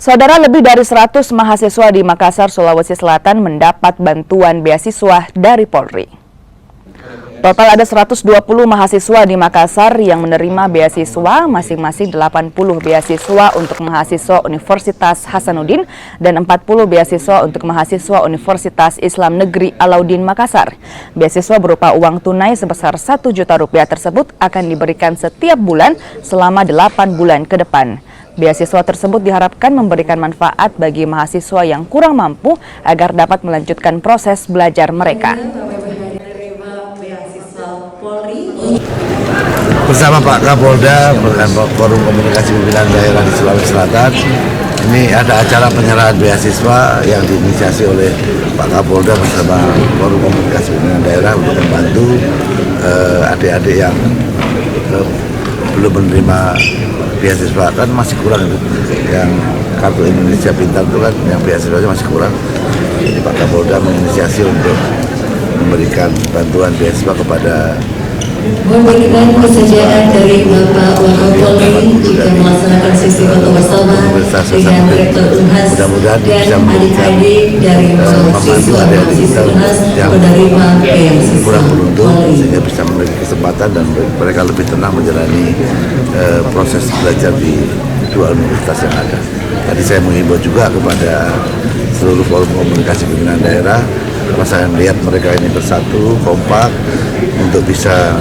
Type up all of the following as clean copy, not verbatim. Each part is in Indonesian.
Saudara, lebih dari 100 mahasiswa di Makassar, Sulawesi Selatan mendapat bantuan beasiswa dari Polri. Total ada 120 mahasiswa di Makassar yang menerima beasiswa, masing-masing 80 beasiswa untuk mahasiswa Universitas Hasanuddin dan 40 beasiswa untuk mahasiswa Universitas Islam Negeri Alauddin Makassar. Beasiswa berupa uang tunai sebesar Rp1 juta tersebut akan diberikan setiap bulan selama 8 bulan ke depan. Beasiswa tersebut diharapkan memberikan manfaat bagi mahasiswa yang kurang mampu agar dapat melanjutkan proses belajar mereka. Bersama Pak Kapolda dengan Forum Komunikasi Pimpinan Daerah di Sulawesi Selatan, ini ada acara penyerahan beasiswa yang diinisiasi oleh Pak Kapolda bersama Forum Komunikasi Pimpinan Daerah untuk membantu adik-adik yang belum menerima beasiswa, kan masih kurang itu. Yang kartu Indonesia Pintar itu kan yang beasiswanya masih kurang. Jadi Pak Kapolda menginisiasi untuk memberikan bantuan beasiswa kepada memberikan kesediaan dari Bapak Wakapolri jika melaksanakan sesi foto bersama dengan Rektor Unhas dan adik-adik dari mahasiswa Unhas menerima beasiswa kurang beruntung sehingga bisa memiliki kesempatan dan mereka lebih tenang menjalani proses belajar di dua universitas yang ada. Tadi saya menghimbau juga kepada seluruh forum komunikasi pimpinan daerah, karena saya melihat mereka ini bersatu, kompak untuk bisa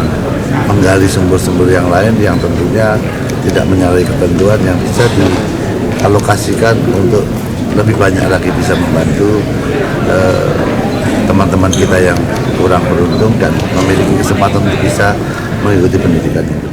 menggali sumber-sumber yang lain yang tentunya tidak menyalahi ketentuan, yang bisa dialokasikan untuk lebih banyak lagi bisa membantu teman-teman kita yang kurang beruntung dan memiliki kesempatan untuk bisa mengikuti pendidikan itu.